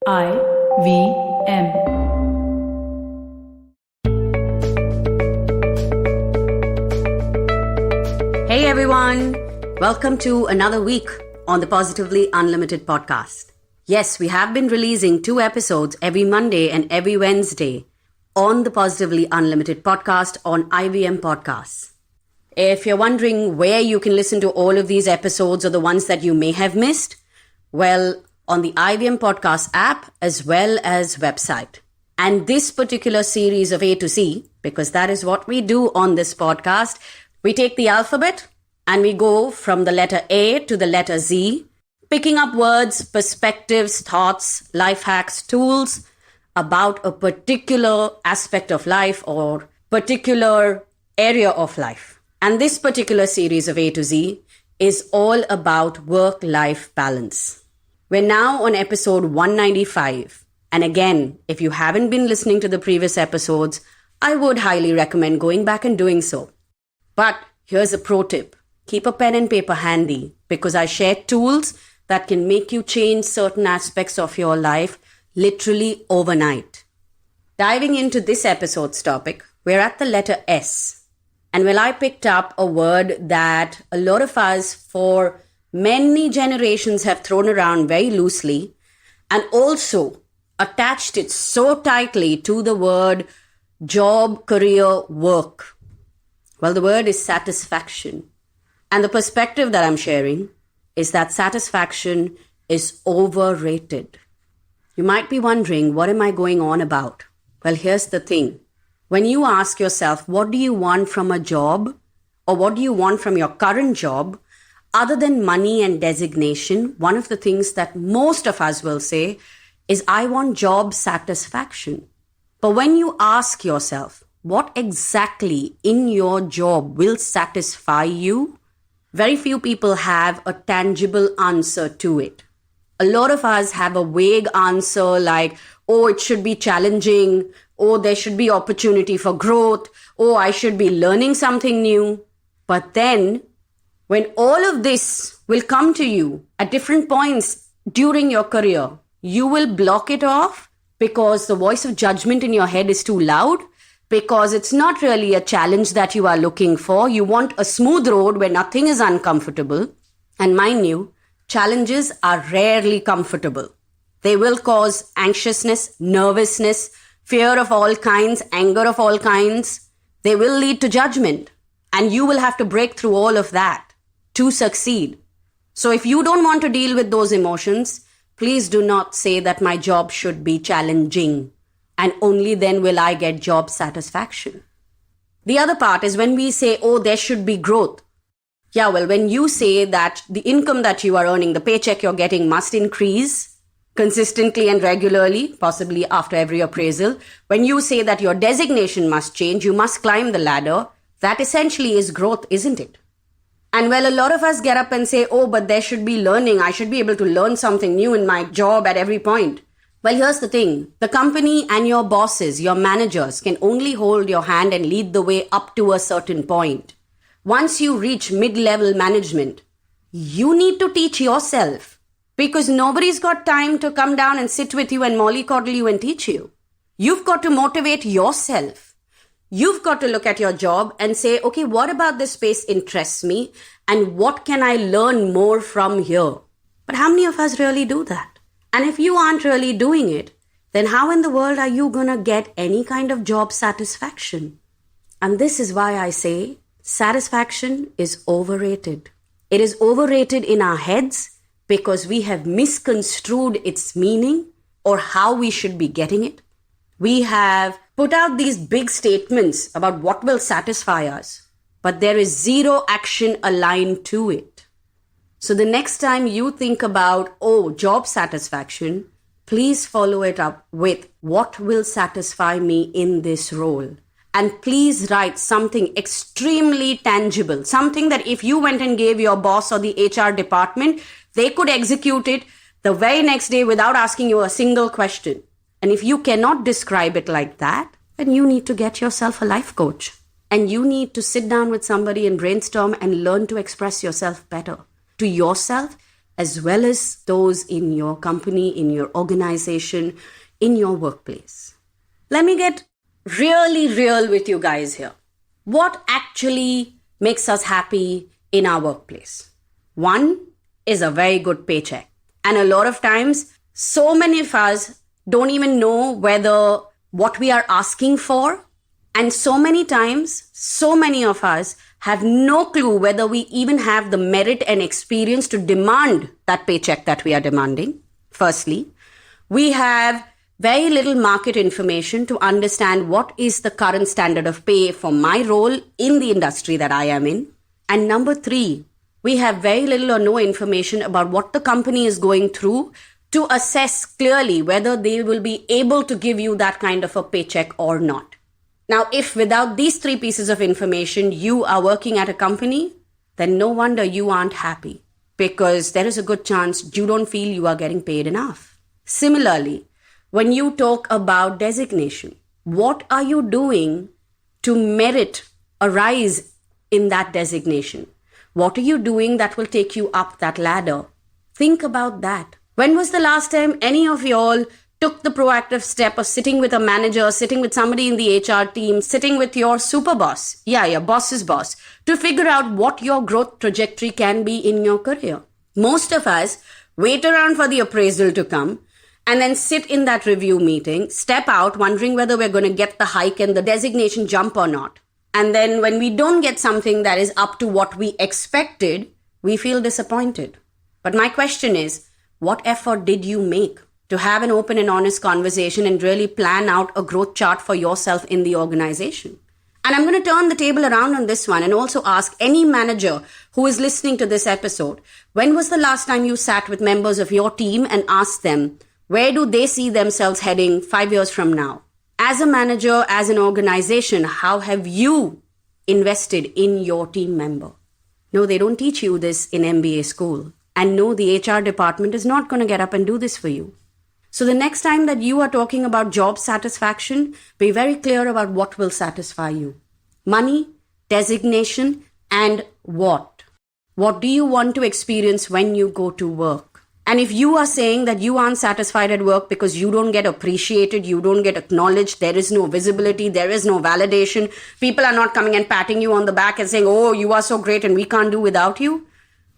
IVM. Hey everyone, welcome to another week on the Positively Unlimited podcast. Yes, we have been releasing 2 episodes every Monday and every Wednesday on the Positively Unlimited podcast on IVM Podcasts. If you're wondering where you can listen to all of these episodes or the ones that you may have missed, well, on the IVM Podcast app as well as website. And this particular series of A to Z, because that is what we do on this podcast, we take the alphabet and we go from the letter A to the letter Z, picking up words, perspectives, thoughts, life hacks, tools about a particular aspect of life or particular area of life. And this particular series of A to Z is all about work-life balance. We're now on episode 195. And again, if you haven't been listening to the previous episodes, I would highly recommend going back and doing so. But here's a pro tip. Keep a pen and paper handy because I share tools that can make you change certain aspects of your life literally overnight. Diving into this episode's topic, we're at the letter S. And well, I picked up a word that a lot of us for many generations have thrown around very loosely and also attached it so tightly to the word job, career, work. Well, the word is satisfaction. And the perspective that I'm sharing is that satisfaction is overrated. You might be wondering, what am I going on about? Well, here's the thing. When you ask yourself, what do you want from a job? Or what do you want from your current job? Other than money and designation, one of the things that most of us will say is, I want job satisfaction. But when you ask yourself, what exactly in your job will satisfy you? Very few people have a tangible answer to it. A lot of us have a vague answer like, oh, it should be challenging. Oh, there should be opportunity for growth. Oh, I should be learning something new. But then, when all of this will come to you at different points during your career, you will block it off because the voice of judgment in your head is too loud, because it's not really a challenge that you are looking for. You want a smooth road where nothing is uncomfortable. And mind you, challenges are rarely comfortable. They will cause anxiousness, nervousness, fear of all kinds, anger of all kinds. They will lead to judgment. And you will have to break through all of that to succeed. So if you don't want to deal with those emotions, please do not say that my job should be challenging and only then will I get job satisfaction. The other part is when we say, oh, there should be growth. Yeah, well, when you say that the income that you are earning, the paycheck you're getting must increase consistently and regularly, possibly after every appraisal, when you say that your designation must change, you must climb the ladder, that essentially is growth, isn't it? And well, a lot of us get up and say, oh, but there should be learning. I should be able to learn something new in my job at every point. Well, here's the thing. The company and your bosses, your managers can only hold your hand and lead the way up to a certain point. Once you reach mid-level management, you need to teach yourself because nobody's got time to come down and sit with you and mollycoddle you and teach you. You've got to motivate yourself. You've got to look at your job and say, okay, what about this space interests me and what can I learn more from here? But how many of us really do that? And if you aren't really doing it, then how in the world are you going to get any kind of job satisfaction? And this is why I say satisfaction is overrated. It is overrated in our heads because we have misconstrued its meaning or how we should be getting it. We have put out these big statements about what will satisfy us, but there is zero action aligned to it. So the next time you think about, oh, job satisfaction, please follow it up with what will satisfy me in this role. And please write something extremely tangible, something that if you went and gave your boss or the HR department, they could execute it the very next day without asking you a single question. And if you cannot describe it like that, then you need to get yourself a life coach. And you need to sit down with somebody and brainstorm and learn to express yourself better to yourself as well as those in your company, in your organization, in your workplace. Let me get really real with you guys here. What actually makes us happy in our workplace? One is a very good paycheck. And a lot of times, so many of us don't even know whether what we are asking for. And so many times, so many of us have no clue whether we even have the merit and experience to demand that paycheck that we are demanding. Firstly, we have very little market information to understand what is the current standard of pay for my role in the industry that I am in. And number three, we have very little or no information about what the company is going through to assess clearly whether they will be able to give you that kind of a paycheck or not. Now, if without these three pieces of information, you are working at a company, then no wonder you aren't happy, because there is a good chance you don't feel you are getting paid enough. Similarly, when you talk about designation, what are you doing to merit a rise in that designation? What are you doing that will take you up that ladder? Think about that. When was the last time any of y'all took the proactive step of sitting with a manager, sitting with somebody in the HR team, sitting with your super boss, your boss's boss, to figure out what your growth trajectory can be in your career? Most of us wait around for the appraisal to come and then sit in that review meeting, step out wondering whether we're going to get the hike and the designation jump or not. And then when we don't get something that is up to what we expected, we feel disappointed. But my question is, what effort did you make to have an open and honest conversation and really plan out a growth chart for yourself in the organization? And I'm going to turn the table around on this one and also ask any manager who is listening to this episode, when was the last time you sat with members of your team and asked them, where do they see themselves heading 5 years from now? As a manager, as an organization, how have you invested in your team member? No, they don't teach you this in MBA school. And no, the HR department is not going to get up and do this for you. So the next time that you are talking about job satisfaction, be very clear about what will satisfy you. Money, designation, and what? What do you want to experience when you go to work? And if you are saying that you aren't satisfied at work because you don't get appreciated, you don't get acknowledged, there is no visibility, there is no validation, people are not coming and patting you on the back and saying, oh, you are so great and we can't do without you.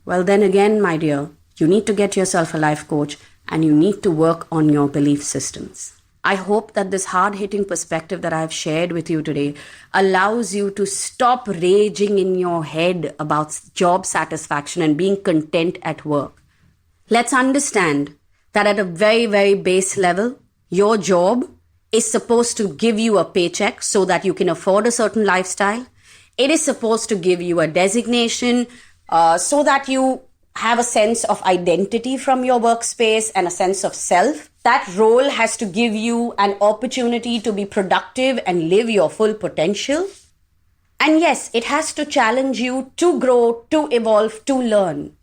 Well, then again, my dear, you need to get yourself a life coach and you need to work on your belief systems. I hope that this hard-hitting perspective that I've shared with you today allows you to stop raging in your head about job satisfaction and being content at work. Let's understand that at a very, very base level, your job is supposed to give you a paycheck so that you can afford a certain lifestyle. It is supposed to give you a designation so that you have a sense of identity from your workspace and a sense of self. That role has to give you an opportunity to be productive and live your full potential. And yes, it has to challenge you to grow, to evolve, to learn.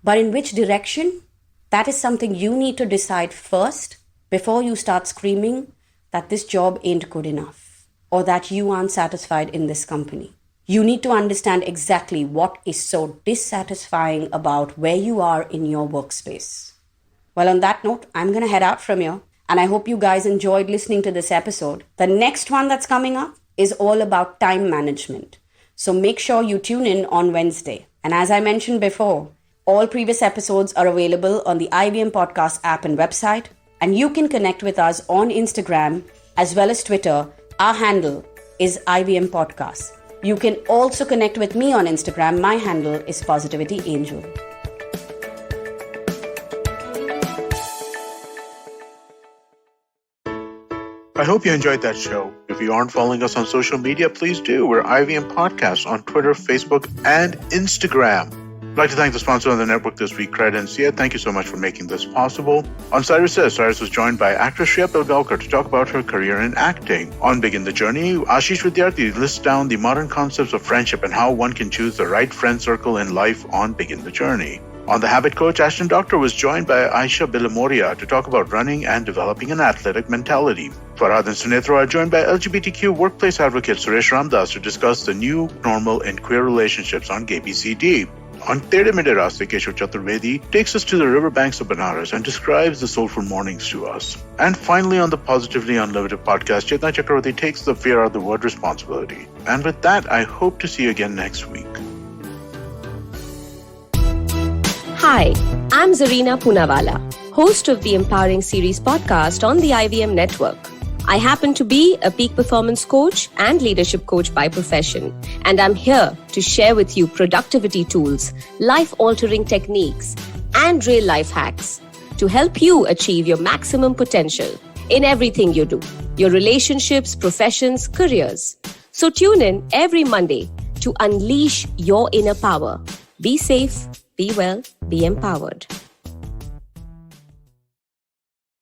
But in which direction? That is something you need to decide first before you start screaming that this job ain't good enough or that you aren't satisfied in this company. You need to understand exactly what is so dissatisfying about where you are in your workspace. Well, on that note, I'm going to head out from here, and I hope you guys enjoyed listening to this episode. The next one that's coming up is all about time management. So make sure you tune in on Wednesday. And as I mentioned before, all previous episodes are available on the IVM Podcast app and website, and you can connect with us on Instagram as well as Twitter. Our handle is IVM Podcast. You can also connect with me on Instagram. My handle is Positivity Angel. I hope you enjoyed that show. If you aren't following us on social media, please do. We're IVM Podcast on Twitter, Facebook, and Instagram. I'd like to thank the sponsor of the network this week, Credencia. Thank you so much for making this possible. On Cyrus Says, Cyrus was joined by actress Shreya Pilgaonkar to talk about her career in acting. On Begin the Journey, Ashish Vidyarthi lists down the modern concepts of friendship and how one can choose the right friend circle in life on Begin the Journey. On The Habit Coach, Ashton Doctor was joined by Aisha Bilamoria to talk about running and developing an athletic mentality. Farhad and Sunitra are joined by LGBTQ workplace advocate Suresh Ramdas to discuss the new normal in queer relationships on KBCD. On Tere Mere Raaste, Chetna Chakravarthy takes us to the riverbanks of Banaras and describes the soulful mornings to us. And finally, on the Positively Unlimited podcast, Chetna Chakravarthy takes the fear out of the word responsibility. And with that, I hope to see you again next week. Hi, I'm Zarina Poonawalla, host of the Empowering Series podcast on the IVM network. I happen to be a peak performance coach and leadership coach by profession, and I'm here to share with you productivity tools, life-altering techniques, and real-life hacks to help you achieve your maximum potential in everything you do, your relationships, professions, careers. So tune in every Monday to unleash your inner power. Be safe, be well, be empowered.